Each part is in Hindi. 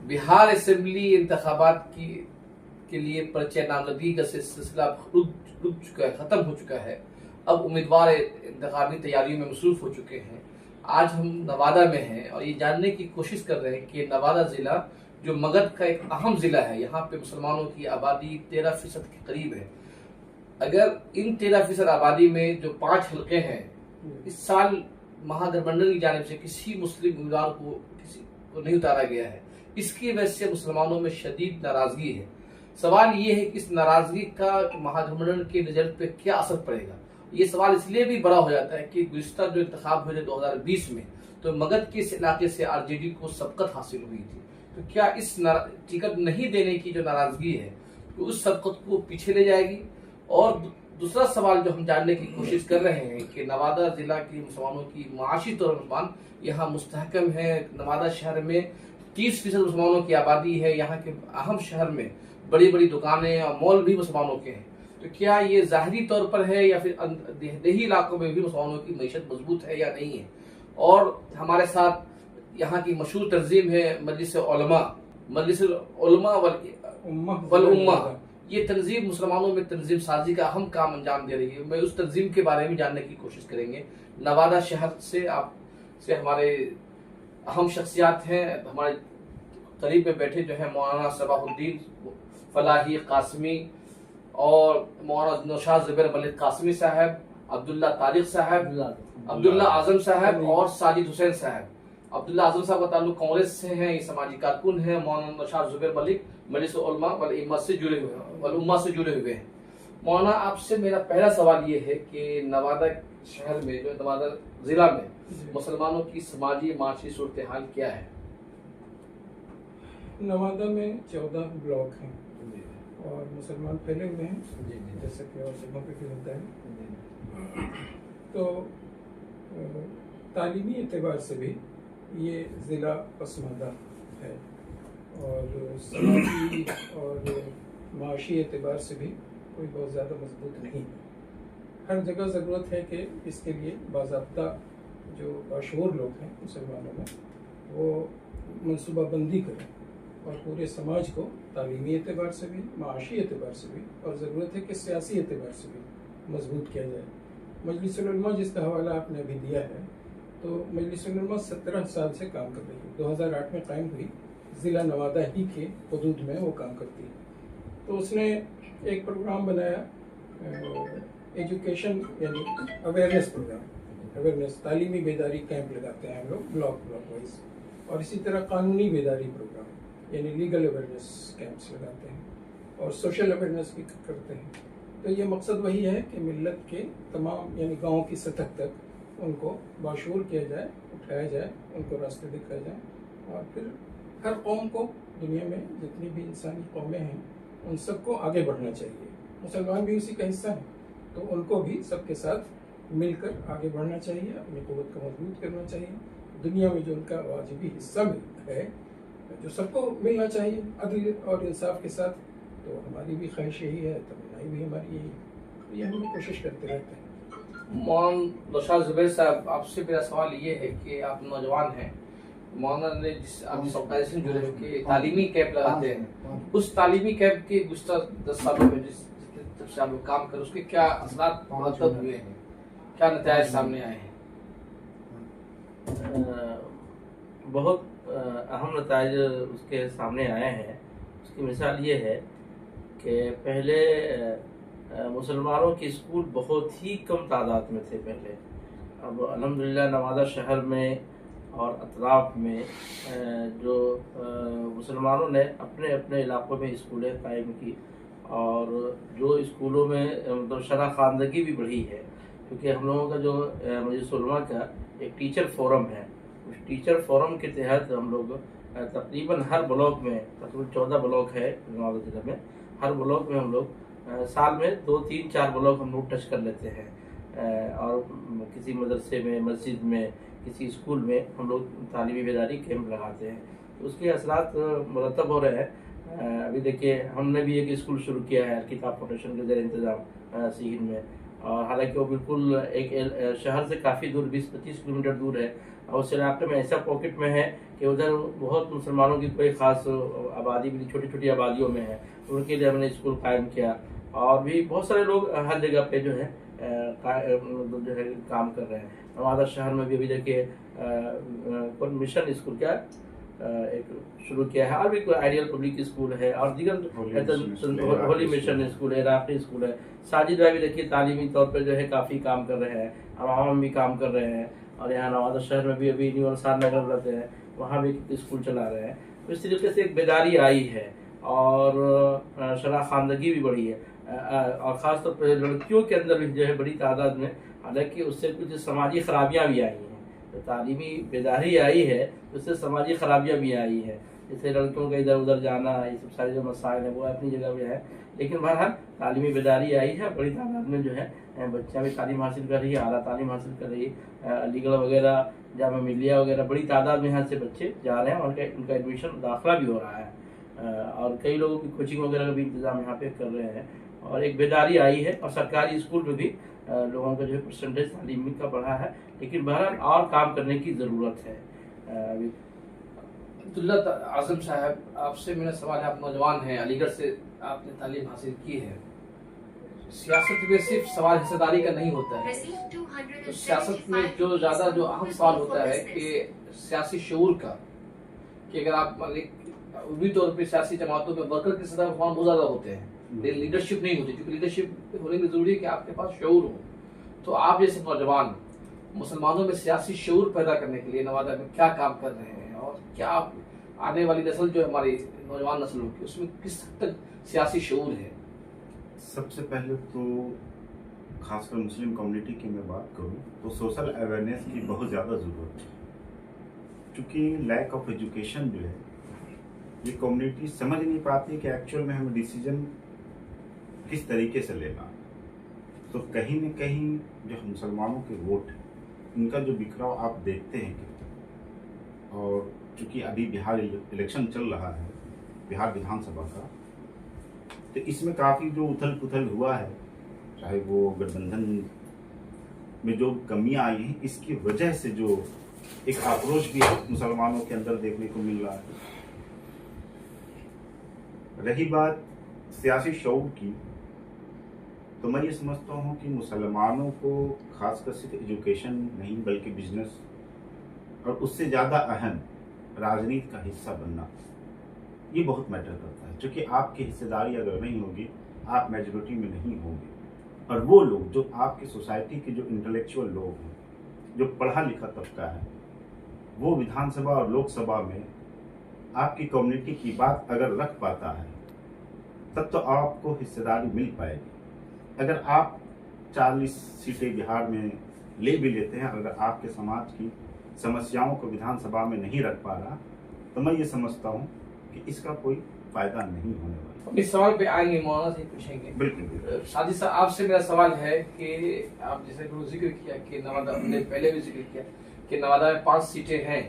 बिहार असेंबली इंतखाबात के लिए पर्चे नामजदगी का सिलसिला रुक चुका है, खत्म हो चुका है। अब उम्मीदवार इंतखाबी तैयारियों में मसरूफ हो चुके हैं। आज हम नवादा में हैं और ये जानने की कोशिश कर रहे हैं कि नवादा जिला जो मगध का एक अहम जिला है, यहाँ पे मुसलमानों की आबादी 13% के करीब है। अगर इन 13% आबादी में जो 5 हल्के हैं, इस साल महागठबंधन की जानिब से किसी मुस्लिम उम्मीदवार को नहीं उतारा गया है। इसकी वजह से मुसलमानों में शदीद नाराजगी है। सवाल ये है कि इस नाराजगी का महागठबंधन के रिजल्ट पे क्या असर पड़ेगा। ये सवाल इसलिए भी बड़ा हो जाता है कि गुज़िश्ता जो इंतखाब हुए थे 2020 में, तो मगध के इस इलाके से आरजेडी को सबकत हासिल हुई थी। तो क्या इस टिकट नहीं देने की जो नाराजगी है, तो उस सबकत को पीछे ले जाएगी। और दूसरा सवाल जो हम जानने की कोशिश कर रहे हैं कि नवादा जिला की मुसलमानों की माशी तौर पर मुसलमान यहाँ मुस्तहकम है। नवादा शहर में 30% मुसलमानों की आबादी है। यहाँ के अहम शहर में बड़ी बड़ी दुकानें और मॉल भी मुसलमानों के हैं। तो क्या ये ज़ाहिरी तौर पर है या फिर देही इलाकों में भी मुसलमानों की मईशत मजबूत है या नहीं है। और हमारे साथ यहाँ की मशहूर तंजीम है मजलिस उलमा वल उम्मा। ये तंजीम मुसलमानों में तंजीम साजी का अहम काम अंजाम दे रही है। मैं उस तंजीम के बारे में जानने की कोशिश करेंगे। नवादा शहर से हमारे अहम शख्सियात हैं। हमारे करीब में बैठे जो है मौलाना सबाहुद्दीन फलाही कासमी और मौलाना नौशाद ज़ुबैर मलिक कासमी साहब, अब्दुल्ला तारिक साहब, अब्दुल्ला आजम साहब और साजिद हुसैन साहब। अब्दुल्ला आजम साहब का ताल्लुक कांग्रेस से है, ये समाजी कारकुन है। मौलाना नौशाद ज़ुबैर मलिक मजलिस उलमा वल उम्मा से जुड़े हुए हैं। मौलाना, आपसे मेरा पहला सवाल ये है कि नवादा शहर में, जो नवादा जिला में मुसलमानों की समाजी माशी सूरत हाल क्या है। नवादा में 14 ब्लॉक हैं और मुसलमान फैले हुए हैं, जैसे कि और जगहों पे भी होता है। तो तालीमी एतबार से भी ये ज़िला पसमानदा है और समाजी और माशी एतबार से भी कोई बहुत ज़्यादा मजबूत नहीं है। हर जगह ज़रूरत है कि इसके लिए बाज़ाब्ता जो बाशऊर लोग हैं मुसलमानों में, वो मनसूबाबंदी करें और पूरे समाज को तालीमी एतबार से भी, माशी एतबार से भी और ज़रूरत है कि सियासी एतबार से भी मजबूत किया जाए। मजलिस उलमा जिसका हवाला आपने अभी दिया है, तो मजलिस उलमा 17 साल से काम कर रही है। 2008 में कायम हुई, ज़िला नवादा ही के हदूद में वो काम करती है। तो उसने एक प्रोग्राम बनाया, एजुकेशन यानी अवेयरनेस प्रोग्राम, अवेयरनेस तालीमी बेदारी कैंप लगाते हैं हम लोग ब्लॉक वाइज, और इसी तरह कानूनी बेदारी प्रोग्राम यानी लीगल अवेयरनेस कैंप्स लगाते हैं और सोशल अवेयरनेस भी करते हैं। तो ये मकसद वही है कि मिल्लत के तमाम यानी गाँव की सतह तक उनको बाशऊर किया जाए, उठाया जाए, उनको रास्ते दिखाए जाए और फिर हर कौम को, दुनिया में जितनी भी इंसानी कौमें हैं, उन सबको आगे बढ़ना चाहिए। मुसलमान भी उसी का हिस्सा हैं, तो उनको भी सबके साथ मिलकर आगे बढ़ना चाहिए, अपनी क़ुव्वत को मजबूत करना चाहिए। दुनिया में जो उनका वाजिबी हिस्सा है, जो सबको मिलना चाहिए अदल और इंसाफ के साथ, तो हमारी भी ख्वाहिश यही है, तमन्नाई भी हमारी यही है। तो ये हम कोशिश करते रहते हैं। मौलाना नौशाद ज़ुबैर साहब, आपसे मेरा सवाल ये है कि आप नौजवान हैं। मौलाना ने जिस आप ऑर्गेनाइजेशन जुड़े के तालीमी कैंप लगाते हैं, उस तालीमी कैंप के गुज़श्ता 10 सालों में जब से आप लोग काम कर, उसके क्या असरात मुरतब हुए हैं, क्या नतीजे सामने आए हैं। बहुत अहम नतीजे उसके सामने आए हैं। उसकी मिसाल ये है कि पहले मुसलमानों के स्कूल बहुत ही कम तादाद में थे पहले। अब अल्हम्दुलिल्लाह नवादा शहर में और अतराफ़ में जो मुसलमानों ने अपने अपने इलाक़ों में स्कूलें कायम की और जो स्कूलों में मतलब शरह ख़वानदगी भी बढ़ी है, क्योंकि हम लोगों का जो मजलिस उलमा का एक टीचर फोरम है, उस टीचर फोरम के तहत हम लोग तकरीबन हर ब्लॉक में, तकरीबन 14 ब्लॉक है नवादा ज़िले में, हर ब्लॉक में हम लोग साल में 2, 3, 4 ब्लॉक हम लोग टच कर लेते हैं और किसी मदरसे में, मस्जिद में, किसी स्कूल में हम लोग तालीमी बेदारी कैंप लगाते हैं। तो उसके असरात मुरतब हो रहे हैं। अभी देखिए, हमने भी एक स्कूल शुरू किया है किताब फाउंडेशन के ज़रिए इंतज़ाम सीहिन में, और हालांकि वो बिल्कुल एक शहर से काफ़ी दूर 20-25 किलोमीटर दूर है, और उस इलाके में ऐसा पॉकेट में है कि उधर बहुत मुसलमानों की कोई ख़ास आबादी भी छोटी छोटी आबादियों में है, उनके लिए हमने स्कूल कायम किया। और भी बहुत सारे लोग हर जगह पे जो है काम कर रहे हैं। नवादा शहर में भी अभी देखिए मिशन स्कूल क्या एक शुरू किया है, और भी कोई आइडियल पब्लिक स्कूल है, और दीगर होली मिशन स्कूल है, राफी स्कूल है। साजिद भाई भी देखिए तालीमी तौर पर जो है काफ़ी काम कर रहे हैं, अवाम भी काम कर रहे हैं, और यहाँ नवादा शहर में भी अभी न्यू अंसार नगर रहते हैं, वहाँ भी स्कूल चला रहे हैं। तो इस तरीके से एक बेदारी आई है और शराखानदगी भी बढ़ी है, और ख़ासतौर पर लड़कियों के अंदर भी जो है बड़ी तादाद में, हालांकि उससे कुछ समाजी खराबियाँ भी आई हैं। तो तालीमी बेदारी आई है तो उससे समाजी खराबियाँ भी आई है, जैसे लड़कियों का इधर उधर जाना, ये सब सारे जो मसाइल हैं वो अपनी जगह पे है। लेकिन बहरहाल तालीमी बेदारी आई है, बड़ी तादाद में जो है बच्चियाँ भी तालीम हासिल कर रही है, आला तालीम हासिल कर रही है। अलीगढ़ वगैरह, जामा मिलिया वगैरह बड़ी तादाद में यहाँ से बच्चे जा रहे हैं, और उनका एडमिशन दाखिला भी हो रहा है, और कई लोगों की कोचिंग वगैरह का भी इंतज़ाम यहाँ पे कर रहे हैं। और एक बेदारी आई है, और सरकारी स्कूल में भी लोगों का जो है परसेंटेज तालीमी का बढ़ा है, लेकिन बहरहाल और काम करने की ज़रूरत है। अभी अब्दुल्ला आज़म साहब, आपसे मेरा सवाल है, आप नौजवान हैं, अलीगढ़ से आपने तालीम हासिल की है। सियासत में सिर्फ सवाल हिस्सेदारी का नहीं होता है, तो सियासत में जो ज़्यादा जो अहम सवाल होता है कि सियासी शऊर का, कि अगर आप उम्मीद तौर पर सियासी जमातों में वर्कर की सतह बहुत ज़्यादा होते हैं, लीडरशिप नहीं होती, क्योंकि लीडरशिप होने की जरूरी है कि आपके पास शऊर हो। तो आप जैसे नौजवान मुसलमानों में सियासी शऊर पैदा करने के लिए नवादा में क्या काम कर रहे हैं, और क्या आने वाली नस्ल जो हमारी नौजवान नस्ल होगी उसमें किस हद तक सियासी शऊर है? सबसे पहले तो खासकर मुस्लिम कम्युनिटी की मैं बात करूं तो सोशल अवेयरनेस की बहुत ज़्यादा ज़रूरत है, क्योंकि लैक ऑफ एजुकेशन जो है ये कम्युनिटी समझ नहीं पाती कि एक्चुअल में हमें डिसीजन किस तरीके से लेना। तो कहीं न कहीं जो मुसलमानों के वोट है उनका जो बिखराव आप देखते हैं कि, और चूँकि अभी बिहार इलेक्शन चल रहा है, बिहार विधानसभा का, तो इसमें काफ़ी जो उथल पुथल हुआ है, चाहे वो गठबंधन में जो कमियां आई हैं, इसकी वजह से जो एक आक्रोश भी मुसलमानों के अंदर देखने को मिल रहा है। रही बात सियासी शऊर की, तो मैं ये समझता हूँ कि मुसलमानों को खासकर सिर्फ एजुकेशन नहीं बल्कि बिजनेस और उससे ज़्यादा अहम राजनीति का हिस्सा बनना ये बहुत मैटर करता है, क्योंकि आपकी हिस्सेदारी अगर नहीं होगी आप मेजॉरिटी में नहीं होंगे, और वो लोग जो आपकी सोसाइटी के जो इंटेलेक्चुअल लोग हैं, जो पढ़ा लिखा तबका है, वो विधानसभा और लोकसभा में आपकी कम्युनिटी की बात अगर रख पाता है तब तो आपको हिस्सेदारी मिल पाएगी। अगर आप 40 सीटें बिहार में ले भी लेते हैं, अगर आपके समाज की समस्याओं को विधानसभा में नहीं रख पा रहा, तो मैं ये समझता हूँ कि इसका कोई फायदा नहीं होने वाला। इस सवाल पे आएंगे, मौलाना से पूछेंगे। बिल्कुल। साजिद साहब, आपसे मेरा सवाल है कि आप जैसे जिक्र किया कि नवादा, ने पहले भी जिक्र किया कि नवादा में 5 सीटें हैं,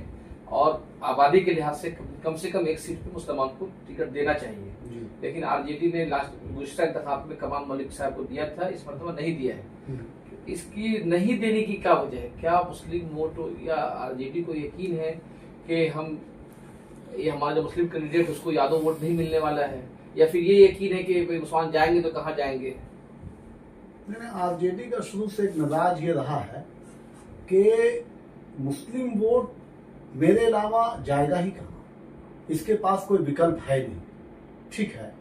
और आबादी के लिहाज से कम एक सीट पे मुसलमान को टिकट देना चाहिए, लेकिन आरजेडी ने गुज़श्ता इंतखाब में कमाल मलिक साहब को दिया था, इस मरतबा नहीं दिया है। इसकी नहीं देने की क्या वजह है? क्या मुस्लिम वोट या आरजेडी को यकीन है कि ये हमारा जो मुस्लिम कैंडिडेट उसको यादव वोट नहीं मिलने वाला है, या फिर ये यकीन है कि मुसलमान जाएंगे तो कहाँ जाएंगे? आरजेडी का शुरू से एक मिजाज ये रहा है कि मुस्लिम वोट मेरे अलावा जाएगा ही कहाँ, इसके पास कोई विकल्प है नहीं, ठीक है।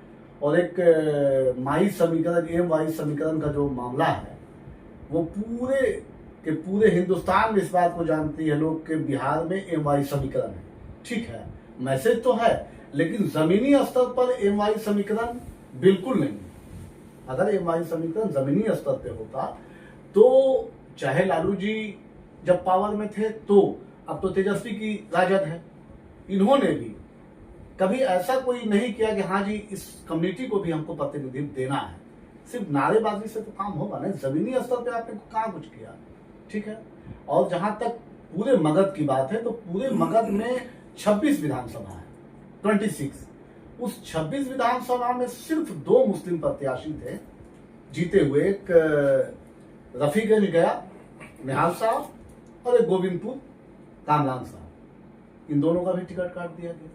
और एक माई समीकरण, एम वाई समीकरण का जो मामला है वो पूरे के पूरे हिंदुस्तान में इस बात को जानती है लोग कि बिहार में एम वाई समीकरण है, ठीक है, मैसेज तो है, लेकिन जमीनी स्तर पर एम वाई समीकरण बिल्कुल नहीं है। अगर एम वाई समीकरण जमीनी स्तर पे होता तो चाहे लालू जी जब पावर में थे, तो अब तो तेजस्वी की राजद है, इन्होंने भी कभी ऐसा कोई नहीं किया कि हाँ जी इस कम्युनिटी को भी हमको प्रतिनिधित्व देना है। सिर्फ नारेबाजी से तो काम होगा नहीं, जमीनी स्तर पे आपने कहाँ कुछ किया, ठीक है। और जहां तक पूरे मगध की बात है, तो पूरे मगध में 26 विधानसभा है, 26। उस 26 विधानसभा में सिर्फ 2 मुस्लिम प्रत्याशी थे जीते हुए, एक रफीगंज गया निहाल साहब और एक गोविंदपुर कामरान साहब, इन दोनों का भी टिकट काट दिया गया।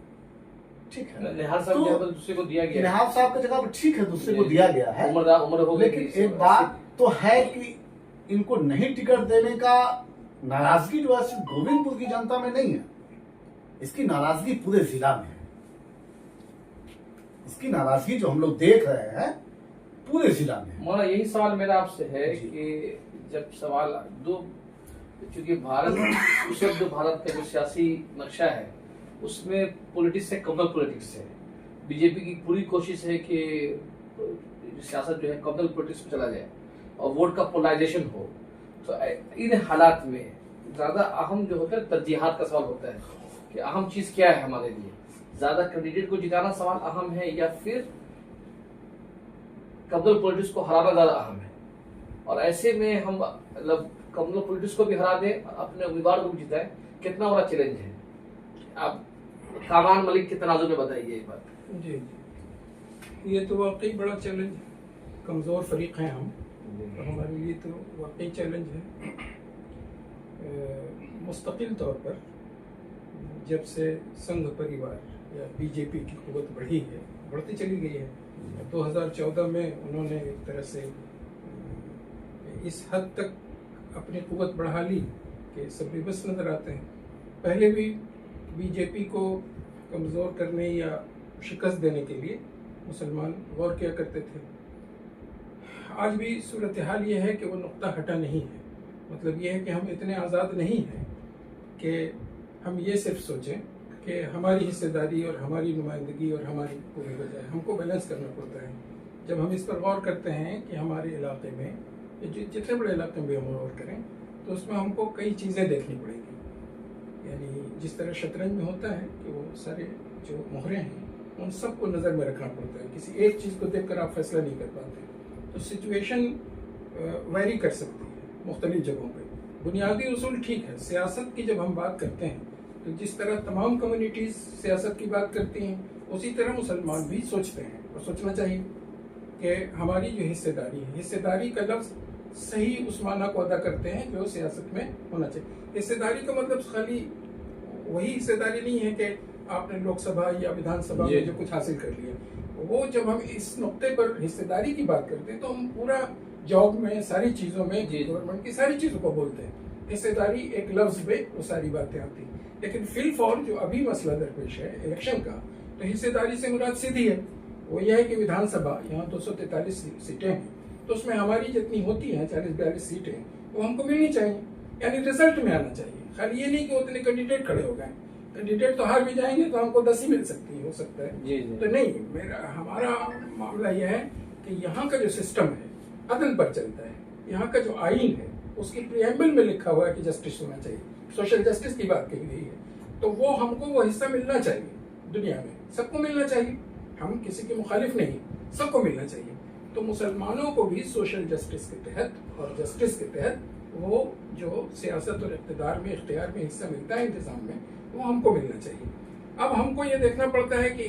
ठीक है, निहाल साहब की जगह पर दूसरे को दिया गया। निहाल साहब की जगह पर ठीक है, दूसरे को दिया गया है, उम्र हो गई लेकिन थी। एक बात तो है कि इनको नहीं टिकट देने का नाराजगी जो है सिर्फ गोविंदपुर की जनता में नहीं है, इसकी नाराजगी पूरे जिला में है। इसकी नाराजगी जो हम लोग देख रहे हैं पूरे जिला में है। मौलाना यही सवाल मेरा आपसे है जी। कि जब सवाल चूंकि भारत उस वक्त जो भारत का जो सियासी नक्शा है उसमें पॉलिटिक्स है, कम्युनल पॉलिटिक्स है। बीजेपी की पूरी कोशिश है कि सियासत जो है कम्युनल पॉलिटिक्स में चला जाए और वोट का पोलराइजेशन हो। तो इन हालात में ज्यादा अहम जो होता है तरजीहात का सवाल होता है कि अहम चीज क्या है हमारे लिए, ज्यादा कैंडिडेट को जिताना सवाल अहम है या फिर कम्युनल पॉलिटिक्स को हराना ज्यादा अहम है। और ऐसे में हम मतलब कम्युनल पॉलिटिक्स को भी हरा दें, अपने उम्मीदवार को भी जिताएं, कितना बड़ा चैलेंज है। आप कामरान मलिक के तनाजुर में बताइए ये बात। जी जी, ये तो वाकई बड़ा चैलेंज है। कमज़ोर फरीक हैं हम, तो हमारे लिए तो वाकई चैलेंज है। मुस्तकिल तौर पर जब से संघ परिवार या बीजेपी की क़ुव्वत बढ़ी है, बढ़ती चली गई है। 2014 में उन्होंने एक तरह से इस हद तक अपनी क़ुव्वत बढ़ा ली कि सब बेबस नज़र आते हैं। पहले भी बीजेपी को कमज़ोर करने या शिकस्त देने के लिए मुसलमान गौर किया करते थे। आज भी सूरत हाल ये है कि वो नुक्ता हटा नहीं है। मतलब ये है कि हम इतने आज़ाद नहीं हैं कि हम ये सिर्फ सोचें कि हमारी हिस्सेदारी और हमारी नुमाइंदगी और हमारी पूरी बजाय हमको बैलेंस करना पड़ता है। जब हम इस पर गौर करते हैं कि हमारे इलाके में जितने बड़े इलाके में भी हम गौर करें तो उसमें हमको कई चीज़ें देखनी पड़ेंगी। यानी जिस तरह शतरंज में होता है कि वो सारे जो मोहरे हैं उन सबको नज़र में रखना पड़ता है, किसी एक चीज़ को देखकर आप फैसला नहीं कर पाते। तो सिचुएशन वैरी कर सकती है मुख्तलिफ जगहों पे। बुनियादी उसूल ठीक है। सियासत की जब हम बात करते हैं तो जिस तरह तमाम कम्युनिटीज़ सियासत की बात करती हैं उसी तरह मुसलमान भी सोचते हैं और सोचना चाहिए कि हमारी जो हिस्सेदारी है, हिस्सेदारी का लफ्ज़ सही उस माना को अदा करते हैं जो सियासत में होना चाहिए। हिस्सेदारी का मतलब खाली वही हिस्सेदारी नहीं है कि आपने लोकसभा या विधानसभा में जो कुछ हासिल कर लिया। वो जब हम इस नुक्ते पर हिस्सेदारी की बात करते हैं तो हम पूरा जॉब में सारी चीज़ों में गवर्नमेंट की सारी चीज़ों को बोलते हैं। हिस्सेदारी एक लफ्ज़ पे वो सारी बातें आती हैं। लेकिन फिल फॉर जो अभी मसला दरपेश है इलेक्शन का, तो हिस्सेदारी से मुराद सीधी है। वो यह है कि विधानसभा यहाँ 243 सीटें हैं तो उसमें हमारी जितनी होती हैं 40-42 सीटें वो हमको मिलनी चाहिए, यानी रिजल्ट में आना चाहिए। खाली ये नहीं कि उतने कैंडिडेट खड़े हो गए, कैंडिडेट तो हार भी जाएंगे तो हमको 10 ही मिल सकती है, हो सकता है। जी जी। तो नहीं, हमारा मामला यह है कि यहाँ का जो सिस्टम है अदल पर चलता है। यहाँ का जो आइन है उसकी प्रिएम्बल में लिखा हुआ है कि जस्टिस होना चाहिए, सोशल जस्टिस की बात कही गई है। तो वो हमको वो हिस्सा मिलना चाहिए, दुनिया में सबको मिलना चाहिए। हम किसी के मुखालिफ नहीं, सबको मिलना चाहिए। तो मुसलमानों को भी सोशल जस्टिस के तहत और जस्टिस के तहत वो जो सियासत और इख्तियार में हिस्सा मिलता है इंतजाम में, वो हमको मिलना चाहिए। अब हमको ये देखना पड़ता है कि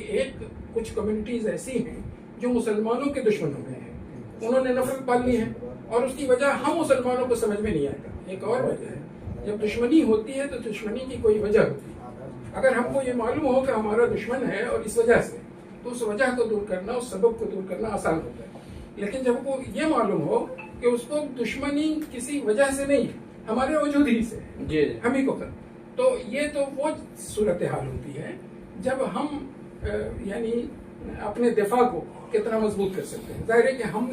कुछ कम्युनिटीज़ ऐसी हैं जो मुसलमानों के दुश्मनों में हैं, उन्होंने नफरत पाल ली है और उसकी वजह हम मुसलमानों को समझ में नहीं आता। एक और वजह है, जब दुश्मनी होती है तो दुश्मनी की कोई वजह होती है। अगर हमको ये मालूम हो कि हमारा दुश्मन है और इस वजह से, तो उस वजह को दूर करना, उस सबब को दूर करना आसान होता है। लेकिन जब वो ये मालूम हो कि उसको दुश्मनी किसी वजह से नहीं, हमारे वजूद ही से हम ही को कर, तो ये तो वो सूरत हाल होती है जब हम यानी अपने दिफा को कितना मजबूत कर सकते हैं। जाहिर है कि हम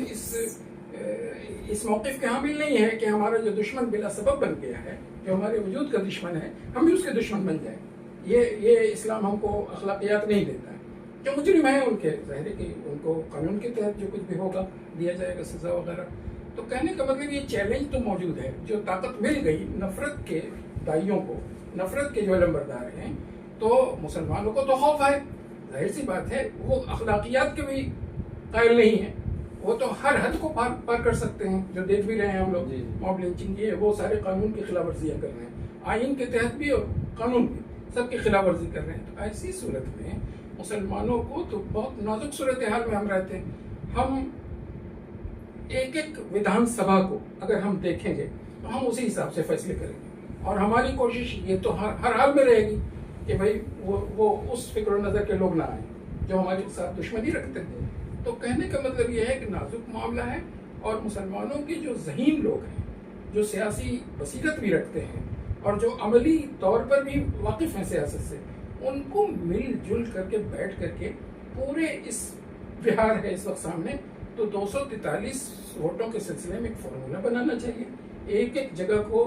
इस मौक़िफ़ के हामिल नहीं है कि हमारा जो दुश्मन बिला सबब बन गया है, जो हमारे वजूद का दुश्मन है, हम भी उसके दुश्मन बन जाए। ये इस्लाम हमको अखलाकियात नहीं देता है। जो मुजरिम है उनके जाहिर है कि उनको कानून के तहत जो कुछ भी होगा दिया जाएगा, सज़ा वगैरह। तो कहने का मतलब ये चैलेंज तो मौजूद है। जो ताकत मिल गई नफरत के दाइयों को, नफरत के जो लंबरदार हैं, तो मुसलमानों को तो खौफ है, जाहिर सी बात है। वो अखलाकियात के भी कायल नहीं है, वो तो हर हद को पार कर सकते हैं। जो देख भी रहे हैं हम लोग, मॉब लिंचिंग ये वो सारे कानून की खिलाफ वर्जियाँ कर रहे हैं, आइन के तहत भी और कानून भी, सबकी खिलाफ वर्जी कर रहे हैं। तो ऐसी सूरत में मुसलमानों को तो बहुत नाजुक सूरत हाल में हम रहते हैं। हम एक विधानसभा को अगर हम देखेंगे तो हम उसी हिसाब से फैसले करेंगे। और हमारी कोशिश ये तो हर हाल में रहेगी कि भाई वो उस फिक्र नज़र के लोग ना आए जो हमारे साथ दुश्मनी रखते थे। तो कहने का मतलब ये है कि नाजुक मामला है, और मुसलमानों के जो ज़हीन लोग हैं, जो सियासी बसीरत भी रखते हैं और जो अमली तौर पर भी वाकिफ़ हैं सियासत से, उनको मिलजुल करके बैठ करके पूरे इस बिहार है इस वक्त सामने, तो 243 वोटों के सिलसिले में एक फार्मूला बनाना चाहिए, एक एक जगह को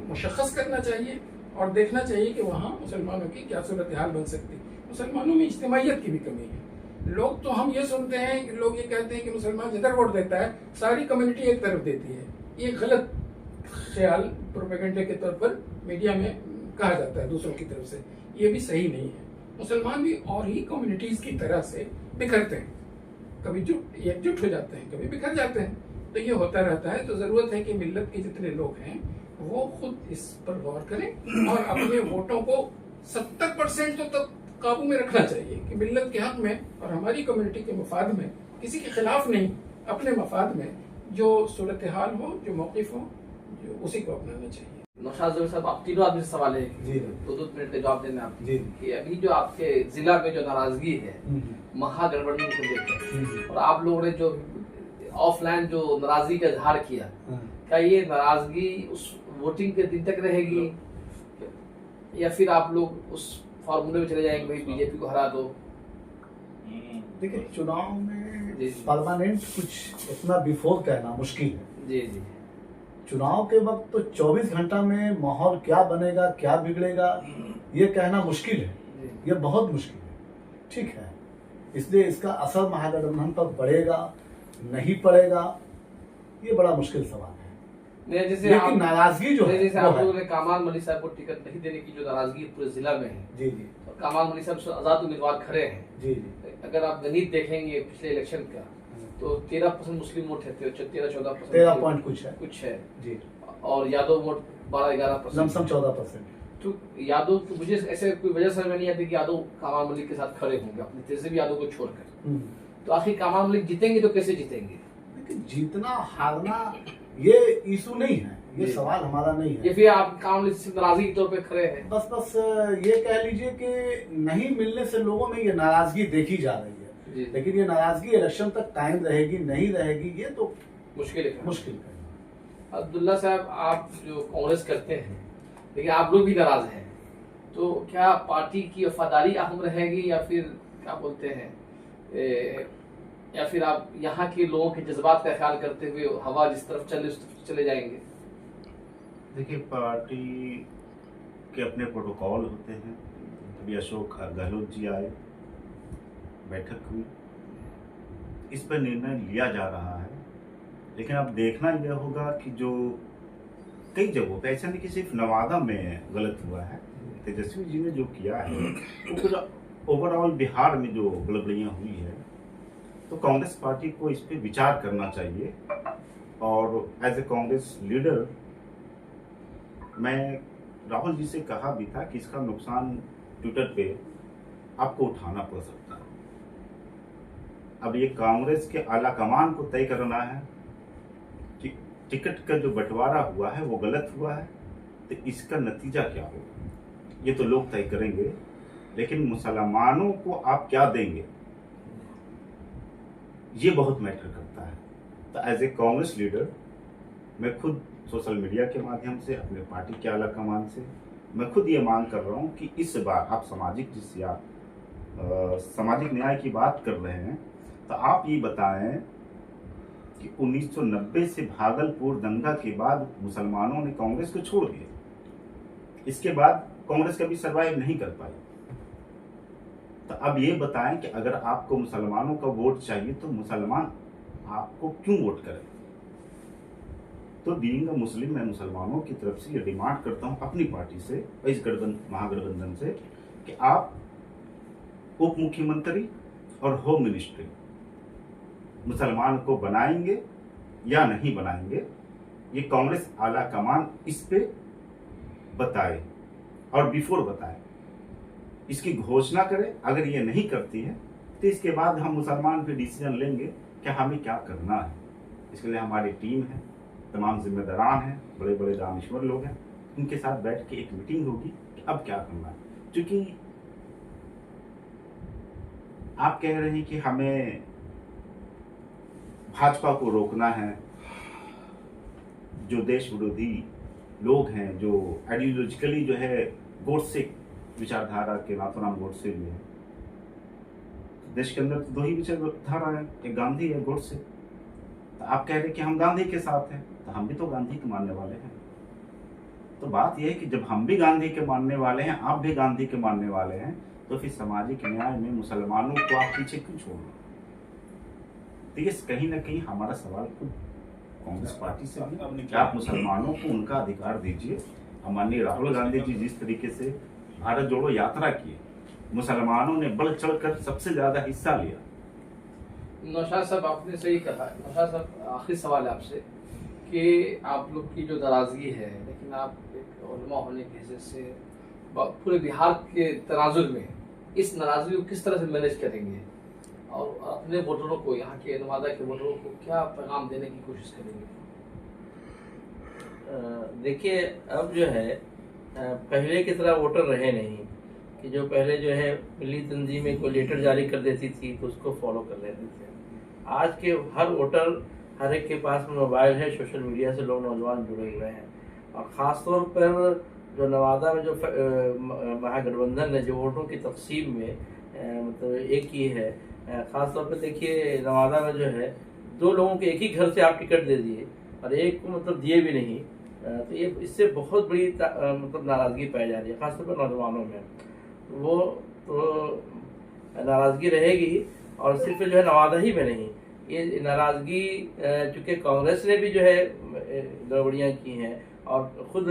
मुशख्खस करना चाहिए और देखना चाहिए कि वहाँ मुसलमानों की क्या सूरत हाल बन सकती है। मुसलमानों में इज्तिमाइयत की भी कमी है। लोग तो हम ये सुनते हैं कि लोग ये कहते हैं कि मुसलमान जिधर वोट देता है सारी कम्युनिटी एक तरफ देती है। ये गलत ख्याल प्रोपेगेंडे के तौर पर मीडिया में कहा जाता है दूसरों की तरफ से, ये भी सही नहीं है। मुसलमान भी और ही कम्युनिटीज़ की तरह से बिखरते हैं, कभी एकजुट हो जाते हैं, कभी बिखर जाते हैं, तो ये होता रहता है। तो ज़रूरत है कि मिल्लत के जितने लोग हैं वो खुद इस पर गौर करें और अपने वोटों को 70% तो तब काबू में रखना चाहिए कि मिल्लत के हक में और हमारी कम्युनिटी के मफाद में, किसी के खिलाफ नहीं, अपने मफाद में जो सूरत हाल हो, जो मौक़िफ़ हो, जो उसी को अपनाना चाहिए। नौशाद ज़फ़र साहब, आप तीनों आदमी से सवाल है, जी 2-2 मिनट का जवाब देना आप जी कि अभी जो आपके जिला में जो नाराजगी है महागठबंधन को लेकर, और आप लोगों ने जो ऑफलाइन जो नाराजगी का इजहार किया, क्या ये नाराजगी उस वोटिंग के दिन तक रहेगी या फिर आप लोग उस फार्मूले में चले जाएंगे, भाई बीजेपी को हरा दो? देखिए, चुनाव में जी। परमानेंट कुछ इतना बिफोर कहना मुश्किल है। जी जी चुनाव के वक्त तो 24 घंटा में माहौल क्या बनेगा, क्या बिगड़ेगा, ये कहना मुश्किल है, ये बहुत मुश्किल है। ठीक है, इसलिए इसका असर महागठबंधन पर पड़ेगा नहीं पड़ेगा, ये बड़ा मुश्किल सवाल है। जैसे लेकिन नाराजगी जो है, जैसे वो आप है। लोगों ने कामाल मलिक साहब को टिकट नहीं देने की जो नाराजगी पूरे जिला में है, जी जी और कामाल मलिक साहब आजाद उम्मीदवार खड़े हैं, जी जी अगर आप गणित देखेंगे पिछले इलेक्शन का तो 13% मुस्लिम वोट है, 13-14% 13 पॉइंट कुछ है जी, और यादव वोट 12-11%, लमसम 14%। तो यादव तो मुझे ऐसे कोई वजह समझ में नहीं आती कि यादव कामाल मलिक के साथ खड़े होंगे अपने तेजी यादव को छोड़कर। तो आखिर कामाल मलिक जीतेंगे तो कैसे जीतेंगे? लेकिन जीतना हारना ये इशू नहीं है, ये जी। सवाल हमारा नहीं ये है। फिर आप कामाल मलिक से नाराजगी के तौर पे खड़े हैं? बस ये कह लीजिए कि नहीं मिलने से लोगों में ये नाराजगी देखी जा रही है, जी। लेकिन ये नाराजगी इलेक्शन तक कायम रहेगी नहीं रहेगी, ये तो मुश्किल है। मुश्किल है। अब्दुल्ला साहब, आप जो कांग्रेस करते हैं लेकिन आप लोग भी नाराज हैं, तो क्या पार्टी की वफादारी अहम रहेगी या फिर क्या बोलते हैं या फिर आप यहाँ के लोगों के जज्बात का ख्याल करते हुए हवा जिस तरफ चले उस तरफ चले जाएंगे? देखिए, पार्टी के अपने प्रोटोकॉल होते हैं। अभी अशोक गहलोत जी आए, बैठक हुई, इस पर निर्णय लिया जा रहा है। लेकिन अब देखना यह होगा कि जो कई जगहों पे, ऐसा नहीं कि सिर्फ नवादा में गलत हुआ है, तेजस्वी जी ने जो किया है वो पूरा ओवरऑल बिहार में जो गड़बड़ियाँ हुई है, तो कांग्रेस पार्टी को इस पे विचार करना चाहिए। और एज ए कांग्रेस लीडर मैं राहुल जी से कहा भी था कि इसका नुकसान ट्विटर पे आपको उठाना पड़ सकता है। अब ये कांग्रेस के आला कमान को तय करना है कि टिकट का जो बंटवारा हुआ है वो गलत हुआ है, तो इसका नतीजा क्या होगा, ये तो लोग तय करेंगे। लेकिन मुसलमानों को आप क्या देंगे, ये बहुत मैटर करता है। तो एज ए कांग्रेस लीडर मैं खुद सोशल मीडिया के माध्यम से, अपने पार्टी के आला कमान से मैं खुद ये मांग कर रहा हूँ कि इस बार आप सामाजिक न्याय की बात कर रहे हैं, तो आप ये बताएं कि 1990 से भागलपुर दंगा के बाद मुसलमानों ने कांग्रेस को छोड़ दिया, इसके बाद कांग्रेस कभी सर्वाइव नहीं कर पाई। तो अब ये बताएं कि अगर आपको मुसलमानों का वोट चाहिए तो मुसलमान आपको क्यों वोट करें? तो बीइंग अ मुस्लिम, मैं मुसलमानों की तरफ से ये डिमांड करता हूं अपनी पार्टी से, इस महागठबंधन से, कि आप उप मुख्यमंत्री और होम मिनिस्ट्री मुसलमान को बनाएंगे या नहीं बनाएंगे, ये कांग्रेस आला कमान इस पे बताए और बिफोर बताए, इसकी घोषणा करे। अगर ये नहीं करती है तो इसके बाद हम मुसलमान भी डिसीजन लेंगे कि हमें क्या करना है। इसके लिए हमारी टीम है, तमाम जिम्मेदारान हैं, बड़े बड़े दानिश्वर लोग हैं, उनके साथ बैठ के एक मीटिंग होगी कि अब क्या करना है। क्योंकि आप कह रहे हैं कि हमें भाजपा को रोकना है, जो देश विरोधी लोग हैं, जो आइडियोलॉजिकली जो है गोडसे विचारधारा के नाथूराम गोडसे भी है। देश के अंदर तो दो ही विचारधारा है, एक गांधी है, गोडसे। तो आप कह रहे हैं कि हम गांधी के साथ हैं, तो हम भी तो गांधी के मानने वाले हैं। तो बात यह है कि जब हम भी गांधी के मानने वाले हैं, आप भी गांधी के मानने वाले हैं, तो फिर सामाजिक न्याय में मुसलमानों को आप पीछे क्यों छोड़ रहे? तो ये कहीं ना कहीं हमारा सवाल खुद कांग्रेस पार्टी से भी, क्या आप मुसलमानों को उनका अधिकार दीजिए। माननीय राहुल गांधी जी जिस तरीके से भारत जोड़ो यात्रा की, मुसलमानों ने बढ़ चढ़ कर सबसे ज्यादा हिस्सा लिया। नौशाद साहब आपने सही कहा। नौशाद साहब, आखिरी सवाल है आपसे कि आप लोग की जो नाराजगी है, लेकिन आप एक उलमा होने की हैसियत से पूरे बिहार के तनाजुर में इस नाराजगी को किस तरह से मैनेज करेंगे और अपने वोटरों को, यहाँ के नवादा के वोटरों को क्या पैगाम देने की कोशिश करेंगे? देखिए, अब जो है पहले की तरह वोटर रहे नहीं कि जो पहले जो है मिली तंजीमें को लेटर जारी कर देती थी तो उसको फॉलो कर लेते थे। आज के हर वोटर, हर एक के पास मोबाइल है, सोशल मीडिया से लोग नौजवान जुड़े हुए हैं। और ख़ास तौर पर जो नवादा में जो महागठबंधन ने जो वोटों की तकसीम में मतलब एक की है, ख़ास तौर पर देखिए नवादा में जो है 2 लोगों के एक ही घर से आप टिकट दे दिए और एक को मतलब दिए भी नहीं। तो ये इससे बहुत बड़ी मतलब नाराज़गी पाई जा रही है, ख़ासतौर पर नौजवानों में। वो तो नाराज़गी रहेगी। और सिर्फ जो है नवादा ही में नहीं, ये नाराज़गी चूँकि कांग्रेस ने भी जो है गड़बड़ियाँ की हैं और खुद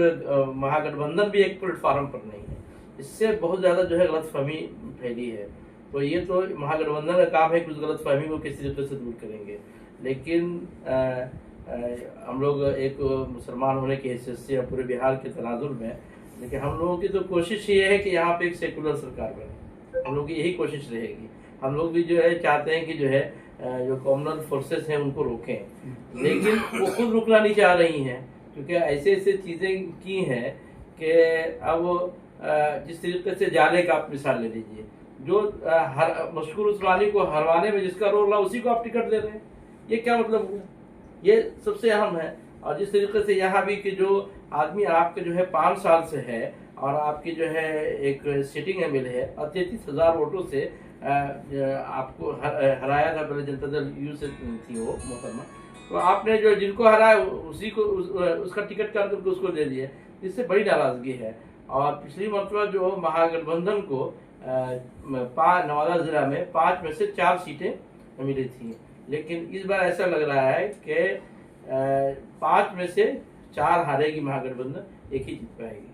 महागठबंधन भी एक प्लेटफार्म पर नहीं है, इससे बहुत ज़्यादा जो है गलतफहमी फैली है। तो ये तो महागठबंधन का काम है कि उस गलतफहमी को किसी तरीके से दूर करेंगे। लेकिन हम लोग एक मुसलमान होने की हैसियत से पूरे बिहार के तनाजुर में, लेकिन हम लोगों की तो कोशिश ये है कि यहाँ पे एक सेकुलर सरकार बने। हम लोग की यही कोशिश रहेगी। हम लोग भी जो है चाहते हैं कि जो है जो कॉमनल फोर्सेस हैं उनको रोकें, लेकिन वो खुद रुकना नहीं चाह रही हैं, क्योंकि ऐसे ऐसे चीज़ें की हैं कि अब जिस तरीके से जाने का आप मिसाल ले लीजिए, जो मशहूर उस्मानी को हरवाने में जिसका रोल रहा उसी को आप टिकट दे रहे हैं, ये क्या मतलब हुआ? ये सबसे अहम है। और जिस तरीके से यहाँ भी कि जो आदमी आपके जो है 5 साल से है और आपकी जो है एक सिटिंग एमएलए है और 33,000 वोटों से आपको हराया था, पहले जनता दल यू से थी वो मोहतरमा, तो आपने जो जिनको हराया उसी को उसका टिकट काट करके उसको दे दिया, इससे बड़ी नाराज़गी है। और पिछली मरतबा जो महागठबंधन को नवादा ज़िला में 5 में से 4 सीटें मिली थी, लेकिन इस बार ऐसा लग रहा है कि 5 में से 4 हारेगी महागठबंधन, एक ही जीत पाएगी।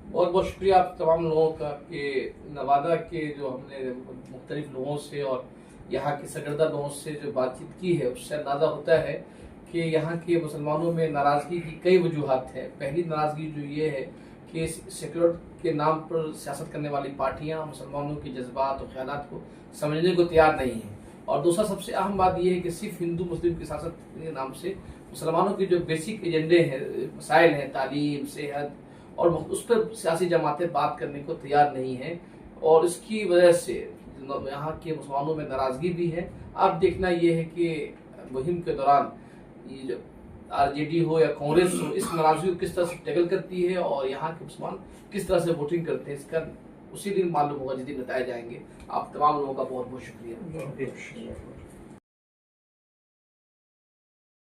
बहुत बहुत शुक्रिया आप तमाम लोगों का कि नवादा के जो हमने मुख्तलिफ लोगों से और यहाँ के सरगर्दा लोगों से जो बातचीत की है, उससे अंदाज़ा होता है कि यहाँ के मुसलमानों में नाराज़गी की कई वजूहात हैं। पहली नाराज़गी जो ये है कि सेक्युलर के नाम पर सियासत करने वाली पार्टियाँ मुसलमानों के जज्बात और ख्यालात को समझने को तैयार नहीं हैं। और दूसरा सबसे अहम बात यह है कि सिर्फ हिंदू मुस्लिम की सियासत के नाम से मुसलमानों के जो बेसिक एजेंडे हैं, मसाइल हैं, तालीम, सेहत, और उस पर सियासी जमातें बात करने को तैयार नहीं हैं। और इसकी वजह से यहाँ के मुसलमानों में नाराज़गी भी है। अब देखना ये है कि मुहिम के दौरान ये जो आरजेडी हो या कांग्रेस हो, इस नाराज़गी को किस तरह से टैकल करती है और यहाँ के मुसलमान किस तरह से वोटिंग करते हैं, इसका उसी दिन मालूम होगा जिस दिन बताए जाएंगे। आप तमाम लोगों का बहुत बहुत शुक्रिया।